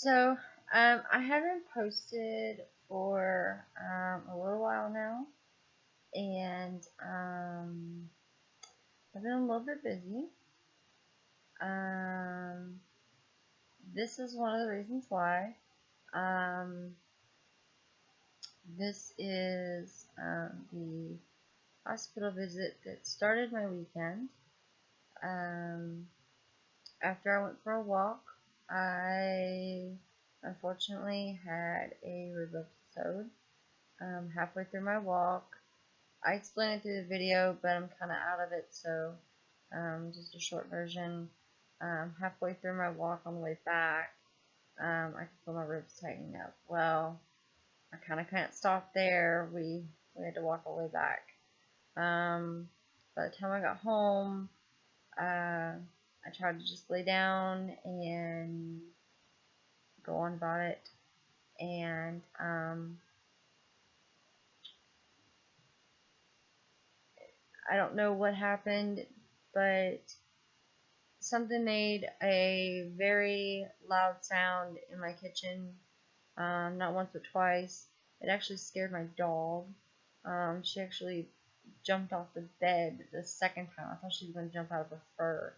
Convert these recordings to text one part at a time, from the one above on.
So, I haven't posted for a little while now, and I've been a little bit busy. Um, this is one of the reasons why. Um, this is the hospital visit that started my weekend. Um, After I went for a walk, I unfortunately had a rib episode. Halfway through my walk, I explained it through the video, but I'm kind of out of it, so just a short version. Halfway through my walk on the way back, I could feel my ribs tightening up. Well, I kind of can't stop there. We had to walk all the way back. By the time I got home, I tried to just lay down and go on about it, and I don't know what happened, but something made a very loud sound in my kitchen, not once but twice. It actually scared my dog. She actually jumped off the bed the second time. I thought she was going to jump out of her fur.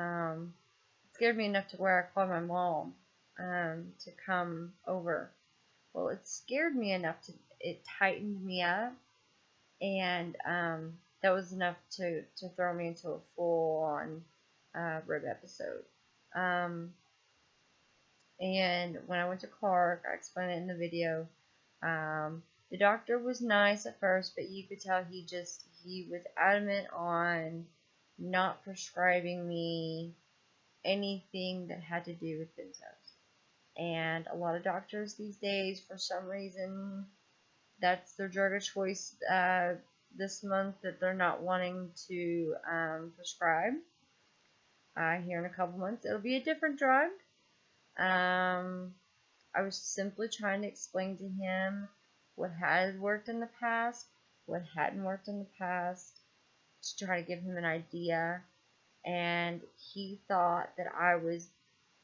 It scared me enough to where I called my mom to come over. Well, it scared me enough it tightened me up, and that was enough to throw me into a full-on rib episode. And when I went to Clark, I explained it in the video. The doctor was nice at first, but you could tell he was adamant on not prescribing me anything that had to do with benzos. And a lot of doctors these days, for some reason, that's their drug of choice this month that they're not wanting to prescribe. Here in a couple months, it'll be a different drug. I was simply trying to explain to him what had worked in the past, what hadn't worked in the past, to try to give him an idea. And he thought that I was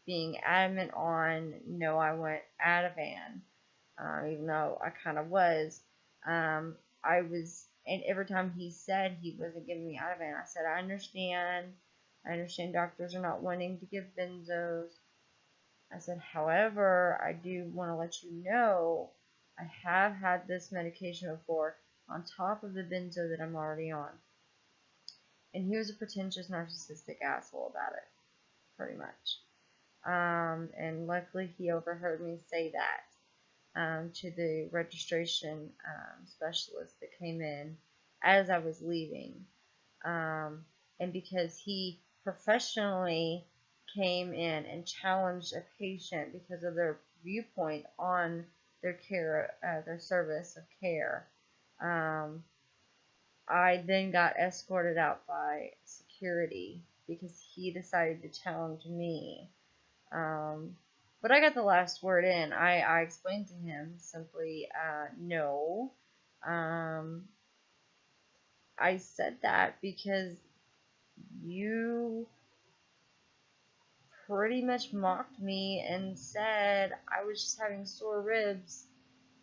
being adamant on, no, I want Ativan, even though I kind of was. And every time he said he wasn't giving me Ativan, I said, I understand doctors are not wanting to give benzos. I said, however, I do want to let you know I have had this medication before on top of the benzo that I'm already on. And he was a pretentious, narcissistic asshole about it, pretty much. And luckily he overheard me say that to the registration specialist that came in as I was leaving. And because he professionally came in and challenged a patient because of their viewpoint on their care, their service of care, I then got escorted out by security because he decided to challenge me. But I got the last word in. I explained to him simply, no. I said that because you pretty much mocked me and said I was just having sore ribs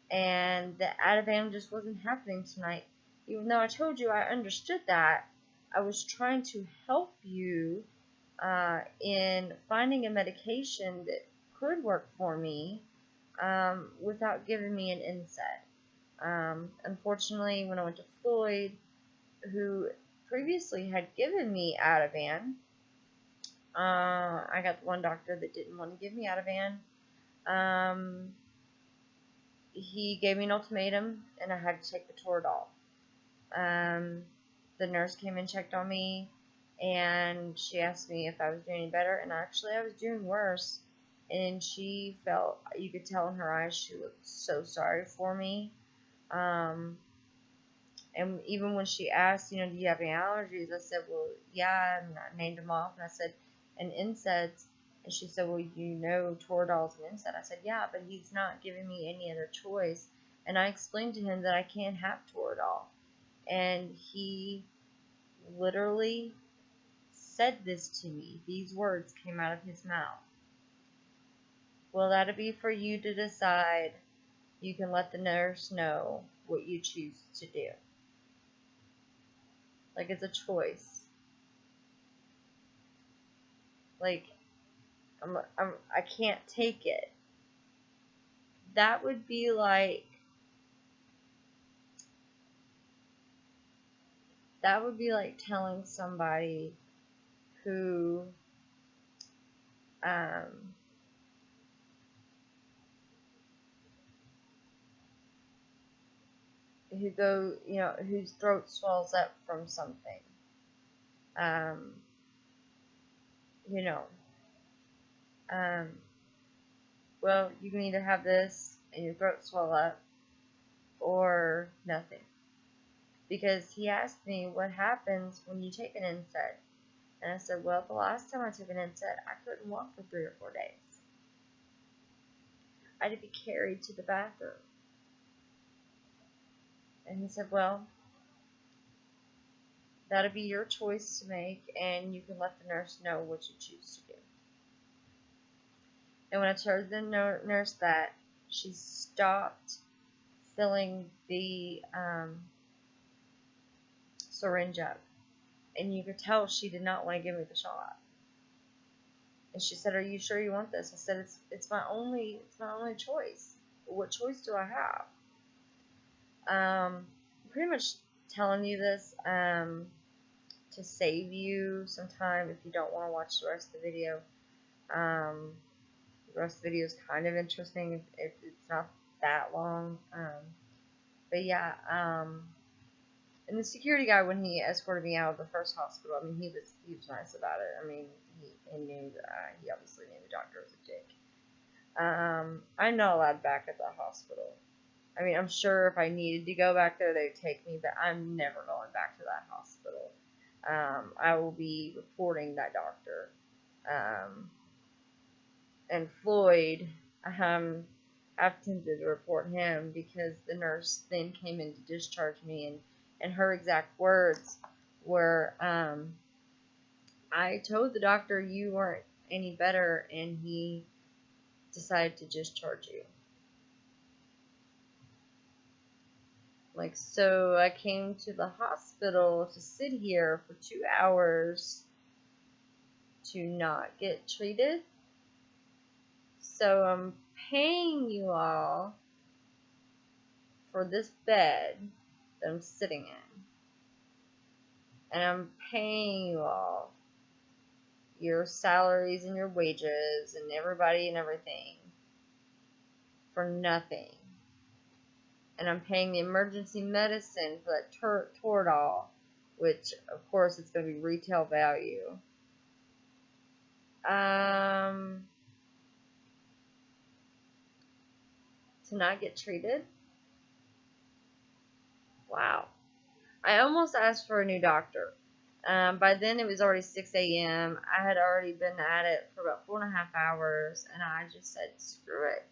and the Ativan just wasn't happening tonight. Even though I told you I understood that, I was trying to help you in finding a medication that could work for me without giving me an NSAID. Unfortunately, when I went to Floyd, who previously had given me Ativan, I got the one doctor that didn't want to give me Ativan. He gave me an ultimatum, and I had to take the Toradol. The nurse came and checked on me, and she asked me if I was doing any better, and actually I was doing worse. And she felt, you could tell in her eyes, she looked so sorry for me. And even when she asked, do you have any allergies? I said, well, yeah, and I named them off, and I said, and NSAIDs. And she said, well, Toradol's an NSAID. I said, yeah, but he's not giving me any other choice. And I explained to him that I can't have Toradol. And he literally said this to me. These words came out of his mouth. Well, that'll be for you to decide. You can let the nurse know what you choose to do. Like, it's a choice. Like, I can't take it. That would be like telling somebody who um, whose throat swells up from something. Um, you know, well, you can either have this and your throat swell up or nothing. Because he asked me what happens when you take an NSAID. And I said, well, the last time I took an NSAID, I couldn't walk for 3 or 4 days. I had to be carried to the bathroom. And he said, well, that'll be your choice to make, and you can let the nurse know what you choose to do. And when I told the nurse that, she stopped filling the syringe up. And you could tell she did not want to give me the shot. And she said, are you sure you want this? I said, it's my only choice. What choice do I have? Pretty much telling you this to save you some time if you don't want to watch the rest of the video. The rest of the video is kind of interesting if it's not that long. But yeah, and the security guy, when he escorted me out of the first hospital, I mean, he was nice about it. I mean, he knew that he obviously knew the doctor was a dick. I'm not allowed back at the hospital. I mean, I'm sure if I needed to go back there, they'd take me, but I'm never going back to that hospital. I will be reporting that doctor. And Floyd, I've attempted to report him because the nurse then came in to discharge me, and her exact words were, I told the doctor you weren't any better, and he decided to discharge you. Like, so I came to the hospital to sit here for 2 hours to not get treated. So I'm paying you all for this bed that I'm sitting in. And I'm paying you all your salaries and your wages and everybody and everything for nothing. And I'm paying the emergency medicine for that Toradol, which, of course, it's going to be retail value. To not get treated? Wow. I almost asked for a new doctor. By then, it was already 6 a.m. I had already been at it for about 4.5 hours, and I just said, screw it.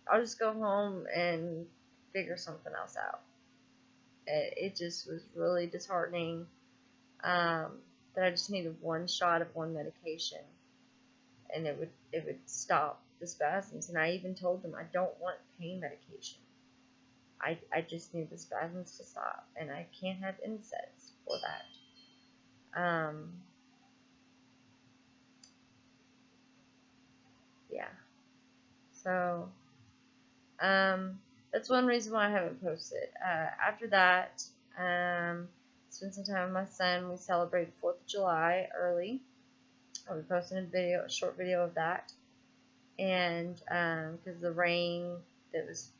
I'll just go home and figure something else out. It just was really disheartening that I just needed one shot of one medication, and it would stop the spasms. And I even told them I don't want pain medication. I just need the spasms to stop, and I can't have NSAIDs for that. Yeah. So, that's one reason why I haven't posted. After that, spent some time with my son. We celebrated 4th of July early. I'll be posting a short video of that. And, because the rain that was,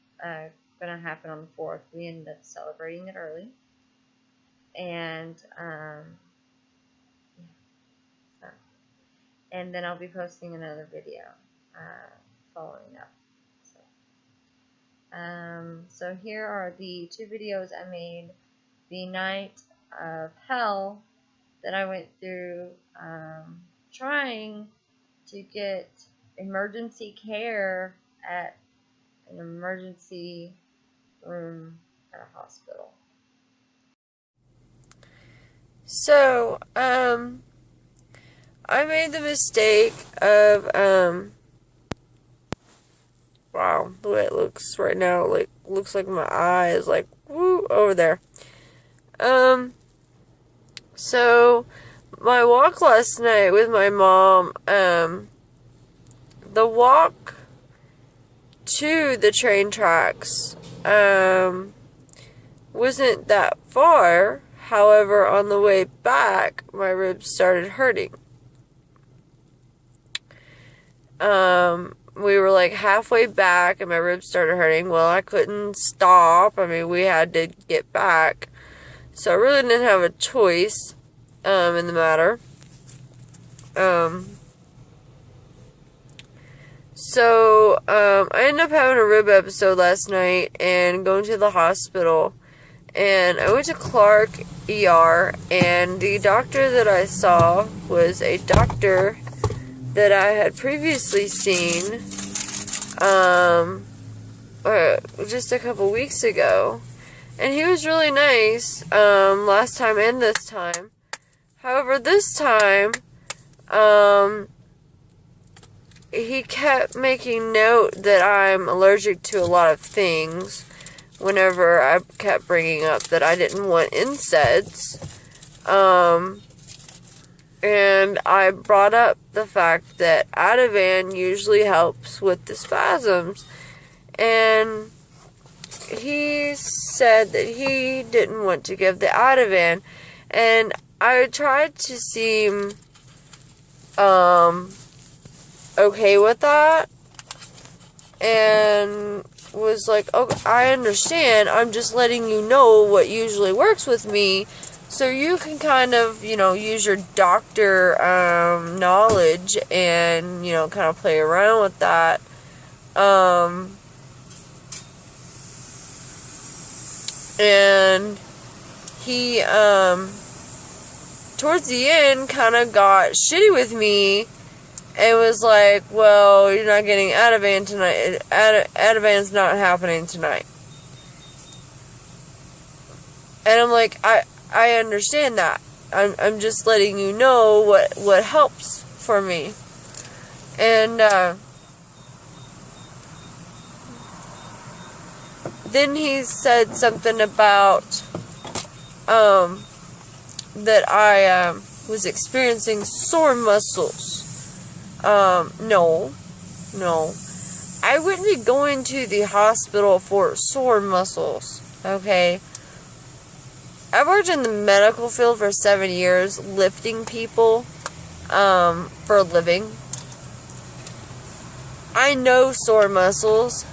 going to happen on the 4th, we ended up celebrating it early. And, yeah. So. And then I'll be posting another video, following up. So here are the 2 videos I made the night of hell that I went through, trying to get emergency care at an emergency room at a hospital. So, I made the mistake of, wow, the way it looks right now, like, looks like my eye is, like, woo, over there. So, my walk last night with my mom, the walk to the train tracks, wasn't that far. However, on the way back, my ribs started hurting. We were like halfway back and my ribs started hurting. Well, I couldn't stop. I mean, we had to get back. So I really didn't have a choice, in the matter. So, I ended up having a rib episode last night and going to the hospital. And I went to Clark ER, and the doctor that I saw was a doctor that I had previously seen, just a couple weeks ago. And he was really nice, last time and this time. However, this time, he kept making note that I'm allergic to a lot of things whenever I kept bringing up that I didn't want NSAIDs. And I brought up the fact that Ativan usually helps with the spasms. And he said that he didn't want to give the Ativan. And I tried to seem okay with that. And was like, oh, I understand. I'm just letting you know what usually works with me. So you can kind of, use your doctor knowledge and, kind of play around with that. And he, towards the end, kind of got shitty with me and was like, well, you're not getting Ativan tonight. Ativan's not happening tonight. And I'm like, I understand that. I'm just letting you know what helps for me. And then he said something about that I was experiencing sore muscles. No. I wouldn't be going to the hospital for sore muscles, okay? I've worked in the medical field for 7 years, lifting people, for a living. I know sore muscles.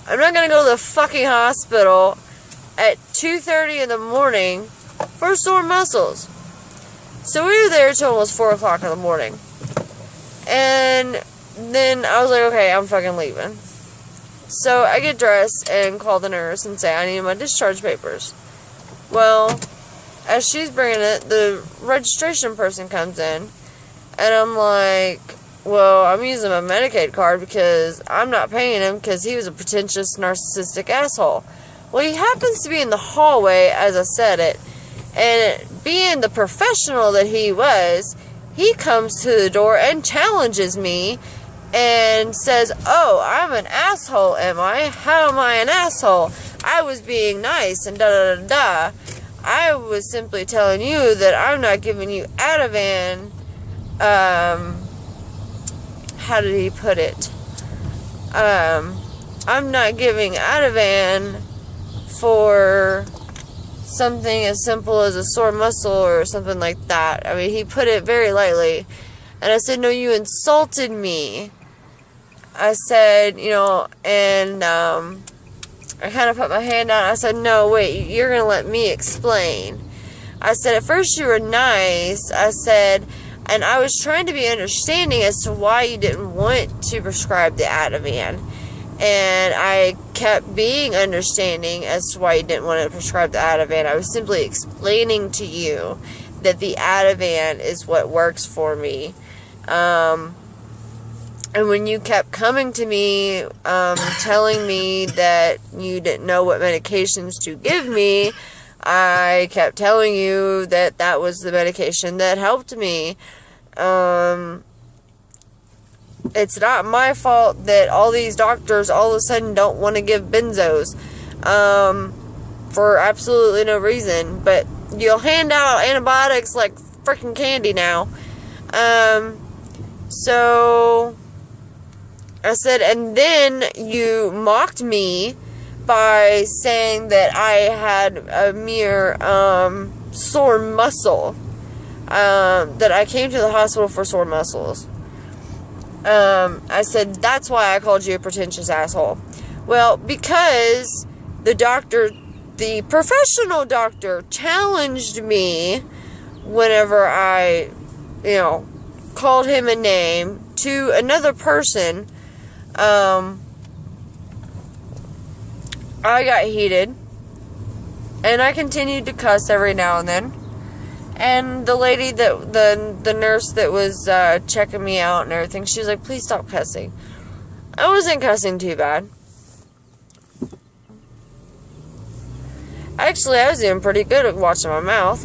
I'm not gonna go to the fucking hospital at 2:30 in the morning for sore muscles. So we were there till almost 4 o'clock in the morning. And then I was like, okay, I'm fucking leaving. So I get dressed and call the nurse and say, I need my discharge papers. Well, as she's bringing it, the registration person comes in. And I'm like, well, I'm using my Medicaid card because I'm not paying him because he was a pretentious, narcissistic asshole. Well, he happens to be in the hallway as I said it. And being the professional that he was, he comes to the door and challenges me and says, oh, I'm an asshole, am I? How am I an asshole? I was being nice and da-da-da-da. I was simply telling you that I'm not giving you Ativan. How did he put it? I'm not giving Ativan for something as simple as a sore muscle or something like that. I mean, he put it very lightly. And I said, no, you insulted me. I said, and I kind of put my hand down. I said, no, wait, you're going to let me explain. I said, at first you were nice. I said, and I was trying to be understanding as to why you didn't want to prescribe the Ativan. And I kept being understanding as to why you didn't want to prescribe the Ativan. I was simply explaining to you that the Ativan is what works for me. And when you kept coming to me, telling me that you didn't know what medications to give me, I kept telling you that that was the medication that helped me. It's not my fault that all these doctors all of a sudden don't want to give benzos. For absolutely no reason. But you'll hand out antibiotics like freaking candy now. So I said, and then you mocked me by saying that I had a mere sore muscle. That I came to the hospital for sore muscles. I said, that's why I called you a pretentious asshole. Well, because the professional doctor challenged me whenever I, called him a name to another person. I got heated, and I continued to cuss every now and then. And the lady the nurse that was checking me out and everything, she was like, please stop cussing. I wasn't cussing too bad. Actually, I was doing pretty good at watching my mouth.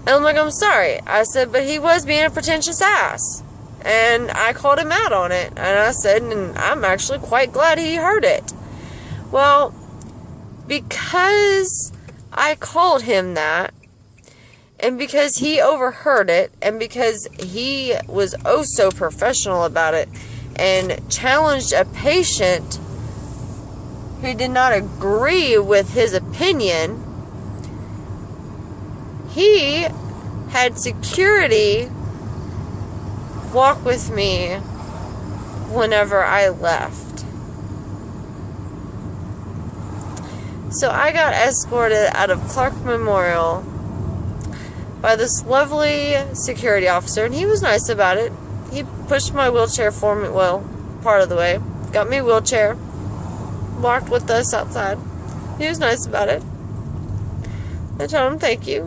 And I'm like, I'm sorry. I said, but he was being a pretentious ass. And I called him out on it. And I said, and I'm actually quite glad he heard it. Well, because I called him that, and because he overheard it, and because he was oh so professional about it, and challenged a patient who did not agree with his opinion, he had security walk with me whenever I left. So I got escorted out of Clark Memorial by this lovely security officer, and he was nice about it. He pushed my wheelchair for me, well, part of the way. Got me a wheelchair. Walked with us outside. He was nice about it. I told him thank you.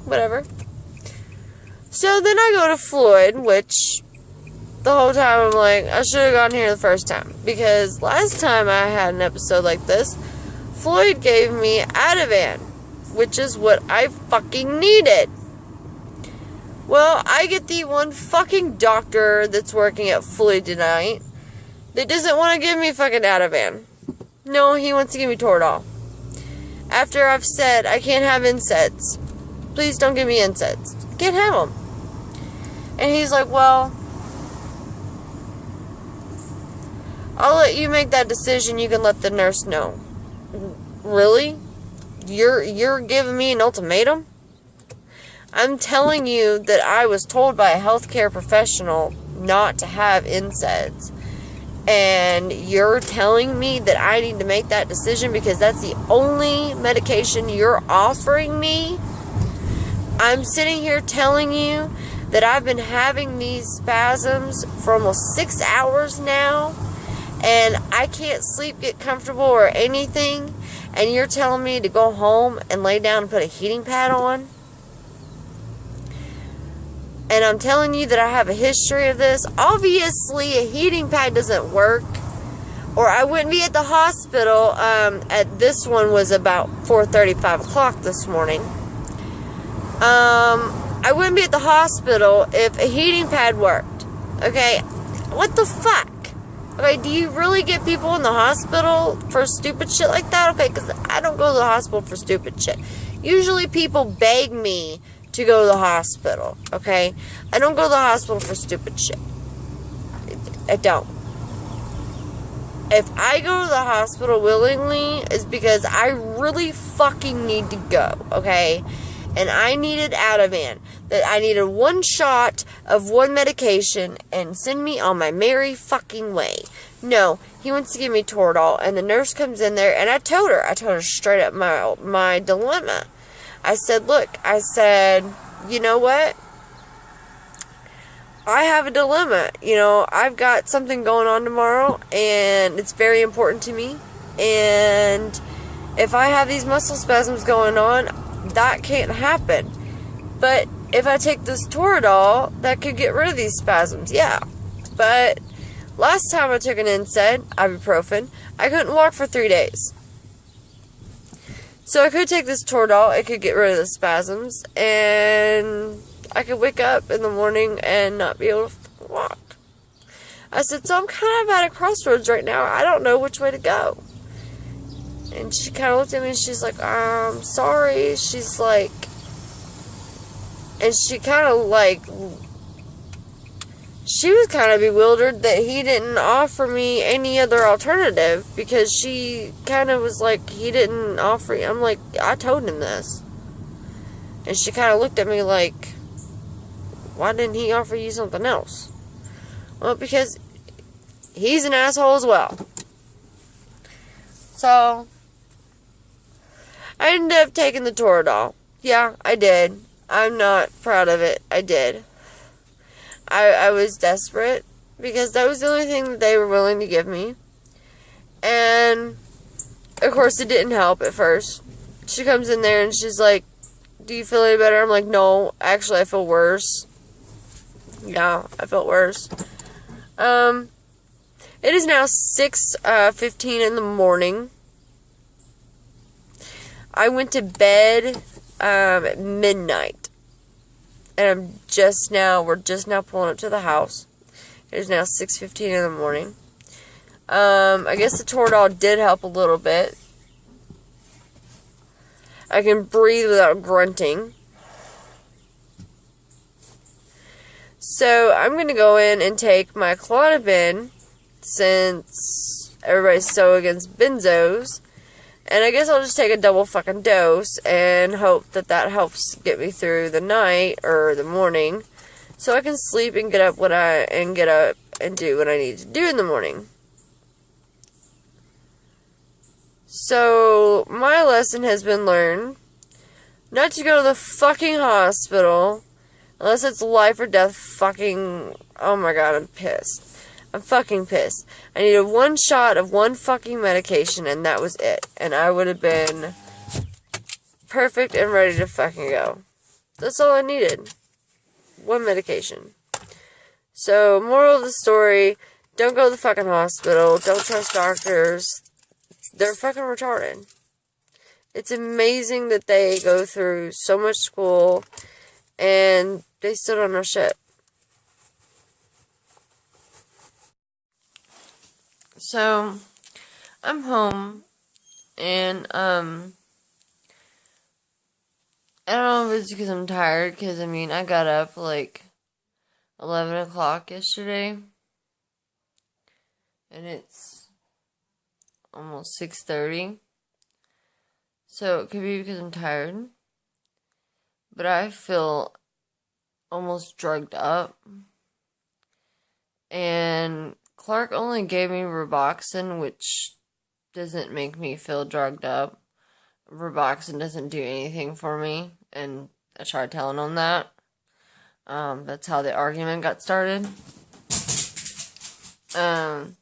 Whatever. So then I go to Floyd, which the whole time I'm like, I should have gone here the first time. Because last time I had an episode like this, Floyd gave me Ativan, which is what I fucking needed. Well, I get the one fucking doctor that's working at Floyd tonight that doesn't want to give me fucking Ativan. No, he wants to give me Toradol. After I've said I can't have NSAIDs. Please don't give me NSAIDs. Can't have them. And he's like, well, I'll let you make that decision. You can let the nurse know. Really? You're giving me an ultimatum? I'm telling you that I was told by a healthcare professional not to have NSAIDs. And you're telling me that I need to make that decision because that's the only medication you're offering me? I'm sitting here telling you that I've been having these spasms for almost 6 hours now, and I can't sleep, get comfortable, or anything, and you're telling me to go home and lay down and put a heating pad on? And I'm telling you that I have a history of this. Obviously, a heating pad doesn't work, or I wouldn't be at the hospital. At this one was about 4:30, 5 o'clock this morning. I wouldn't be at the hospital if a heating pad worked. Okay? What the fuck? Okay, do you really get people in the hospital for stupid shit like that? Okay, because I don't go to the hospital for stupid shit. Usually people beg me to go to the hospital. Okay? I don't go to the hospital for stupid shit. I don't. If I go to the hospital willingly, it's because I really fucking need to go. Okay? And I needed Ativan. That I needed one shot of one medication and send me on my merry fucking way. No, he wants to give me Toradol, and the nurse comes in there, and I told her straight up my dilemma. I said, look, you know what? I have a dilemma. I've got something going on tomorrow, and it's very important to me. And if I have these muscle spasms going on, that can't happen. But if I take this Toradol, that could get rid of these spasms. Yeah. But last time I took an NSAID, ibuprofen, I couldn't walk for 3 days. So I could take this Toradol, it could get rid of the spasms, and I could wake up in the morning and not be able to walk. I said, so I'm kind of at a crossroads right now. I don't know which way to go. And she kind of looked at me and she's like, I'm sorry. She's like, and she kind of like, she was kind of bewildered that he didn't offer me any other alternative, because she kind of was like, he didn't offer. I'm like, I told him this. And she kind of looked at me like, why didn't he offer you something else? Well, because he's an asshole as well. So I ended up taking the Toradol. Yeah, I did. I'm not proud of it. I did. I was desperate because that was the only thing that they were willing to give me. And of course it didn't help at first. She comes in there and she's like, do you feel any better? I'm like, no, actually I feel worse. Yeah, I felt worse. It is now 6:15 in the morning. I went to bed at midnight. And we're just now pulling up to the house. It is now 6:15 in the morning. I guess the Toradol did help a little bit. I can breathe without grunting. So I'm going to go in and take my Klonopin, since everybody's so against benzos. And I guess I'll just take a double fucking dose and hope that that helps get me through the night or the morning, so I can sleep and get up and do what I need to do in the morning. So my lesson has been learned not to go to the fucking hospital unless it's life or death fucking. Oh my god, I'm pissed. I'm fucking pissed. I needed one shot of one fucking medication, and that was it. And I would have been perfect and ready to fucking go. That's all I needed. One medication. So, moral of the story, don't go to the fucking hospital. Don't trust doctors. They're fucking retarded. It's amazing that they go through so much school, and they still don't know shit. So, I'm home, and, I don't know if it's because I'm tired, because, I mean, I got up, like, 11 o'clock yesterday, and it's almost 6:30, so it could be because I'm tired, but I feel almost drugged up, and Clark only gave me Roboxin, which doesn't make me feel drugged up. Roboxin doesn't do anything for me, and I tried telling him that. That's how the argument got started. And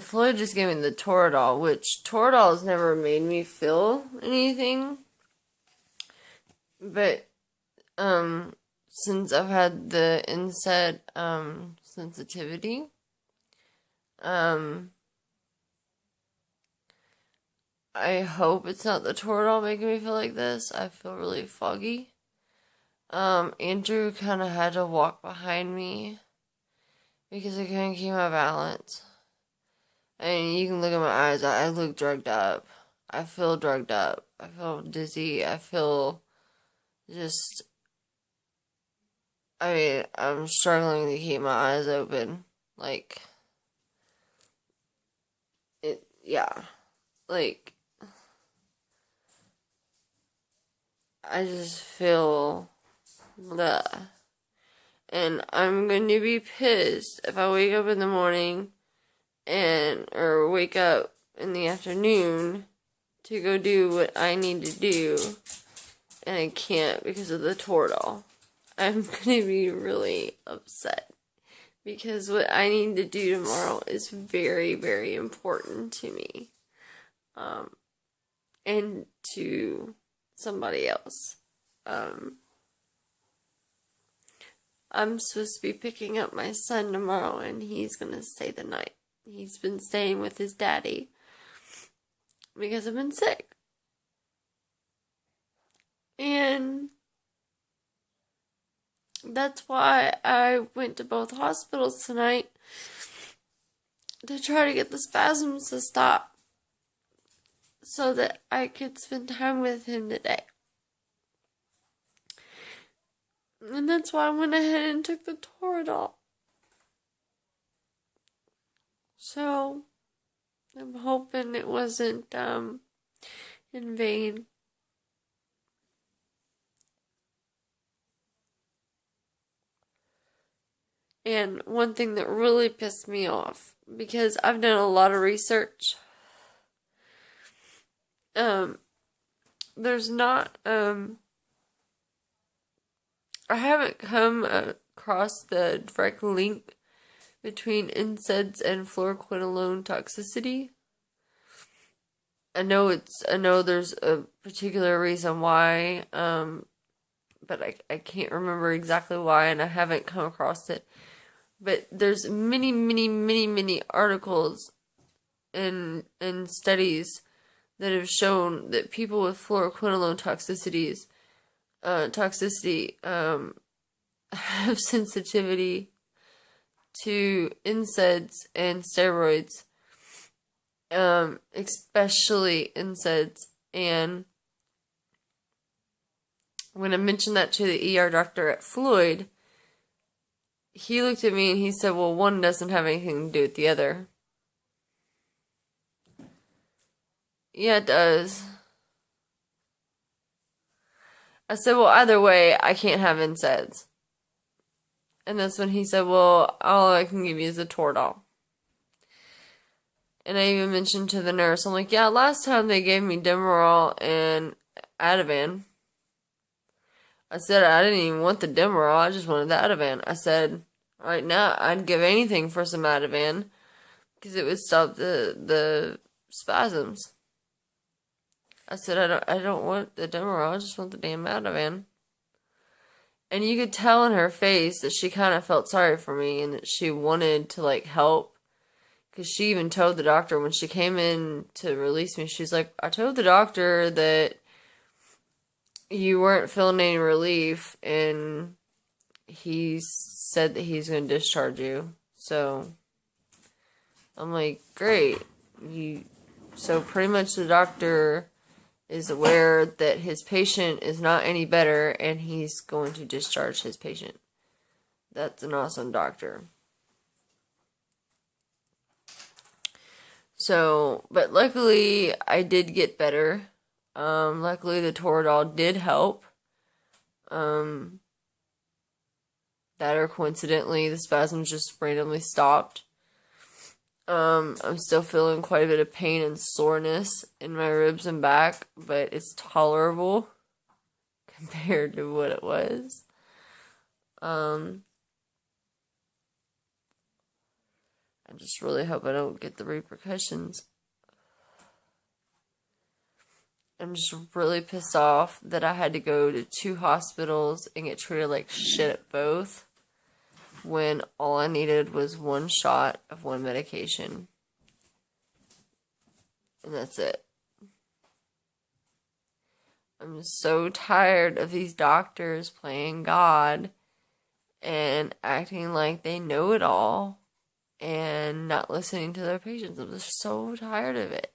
Floyd just gave me the Toradol, which Toradol has never made me feel anything. But, since I've had the NSAID, sensitivity, I hope it's not the Toradol making me feel like this. I feel really foggy. Andrew kind of had to walk behind me because I couldn't keep my balance. And you can look at my eyes. I look drugged up. I feel drugged up. I feel dizzy. I feel just, I mean, I'm struggling to keep my eyes open. Like, yeah. Like, I just feel blah. And I'm going to be pissed if I wake up in the morning or wake up in the afternoon to go do what I need to do, and I can't because of the Toradol. I'm going to be really upset because what I need to do tomorrow is very, very important to me. And to somebody else. I'm supposed to be picking up my son tomorrow, and he's gonna stay the night. He's been staying with his daddy because I've been sick. And that's why I went to both hospitals tonight to try to get the spasms to stop so that I could spend time with him today. And that's why I went ahead and took the Toradol. So, I'm hoping it wasn't in vain. And one thing that really pissed me off, because I've done a lot of research, there's not, I haven't come across the direct link between NSAIDs and fluoroquinolone toxicity. I know there's a particular reason why, but I can't remember exactly why, and I haven't come across it. But there's many articles and studies that have shown that people with fluoroquinolone toxicity have sensitivity to NSAIDs and steroids, especially NSAIDs. And when I mentioned that to the ER doctor at Floyd, he looked at me and he said, well, one doesn't have anything to do with the other. Yeah, it does. I said, well, either way, I can't have NSAIDs. And that's when he said, well, all I can give you is a Toradol. And I even mentioned to the nurse, I'm like, yeah, last time they gave me Demerol and Ativan. I said, I didn't even want the Demerol, I just wanted the Ativan. I said, right now, I'd give anything for some Ativan, because it would stop the spasms. I said, I don't want the Demerol, I just want the damn Ativan. And you could tell in her face that she kind of felt sorry for me and that she wanted to, like, help. Because she even told the doctor when she came in to release me, she's like, I told the doctor that you weren't feeling any relief, and he said that he's going to discharge you. So, I'm like, great. So pretty much the doctor is aware that his patient is not any better, and he's going to discharge his patient. That's an awesome doctor. So, but luckily, I did get better. Luckily, the Toradol did help. That or coincidentally, the spasms just randomly stopped. I'm still feeling quite a bit of pain and soreness in my ribs and back, but it's tolerable compared to what it was. I just really hope I don't get the repercussions. I'm just really pissed off that I had to go to 2 hospitals and get treated like shit at both, when all I needed was 1 shot of 1 medication. And that's it. I'm so tired of these doctors playing God and acting like they know it all and not listening to their patients. I'm just so tired of it.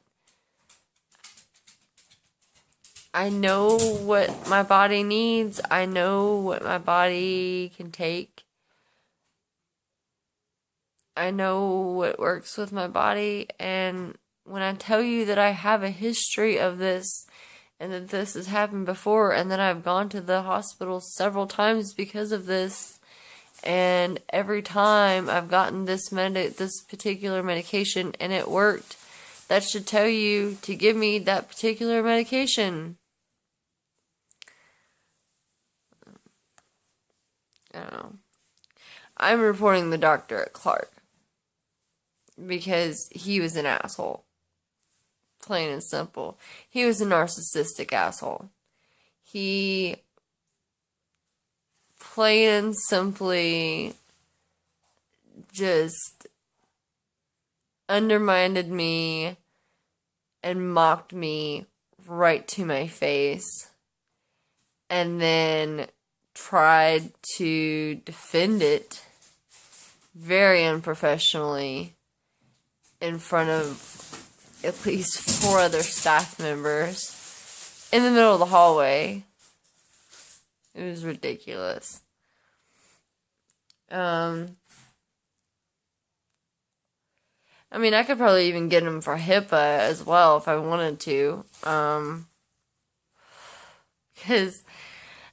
I know what my body needs. I know what my body can take. I know what works with my body, and when I tell you that I have a history of this, and that this has happened before, and that I've gone to the hospital several times because of this, and every time I've gotten this particular medication and it worked, that should tell you to give me that particular medication. I don't know. I'm reporting the doctor at Clark because he was an asshole. Plain and simple. He was a narcissistic asshole. He plain and simply just undermined me and mocked me right to my face, and then tried to defend it very unprofessionally in front of at least 4 other staff members in the middle of the hallway. It was ridiculous. I mean, I could probably even get him for HIPAA as well if I wanted to. Because,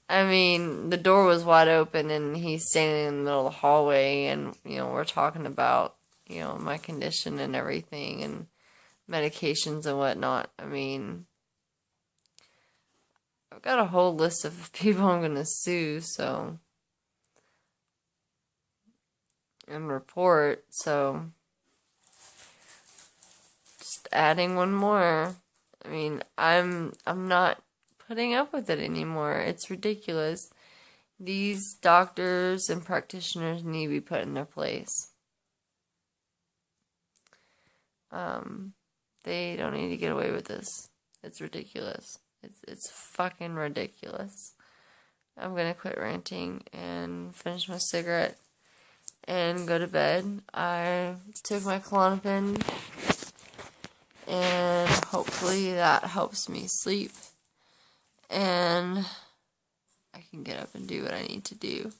I mean, the door was wide open and he's standing in the middle of the hallway, and, you know, we're talking about, you know, my condition and everything and medications and whatnot. I mean, I've got a whole list of people I'm going to sue, so, and report, so, just adding one more. I mean, I'm not putting up with it anymore. It's ridiculous. These doctors and practitioners need to be put in their place. They don't need to get away with this. It's ridiculous. It's fucking ridiculous. I'm gonna quit ranting and finish my cigarette and go to bed. I took my Klonopin, and hopefully that helps me sleep, and I can get up and do what I need to do.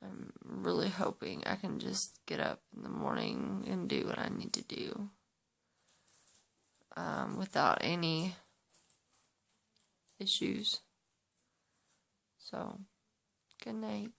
I'm really hoping I can just get up in the morning and do what I need to do without any issues. So, good night.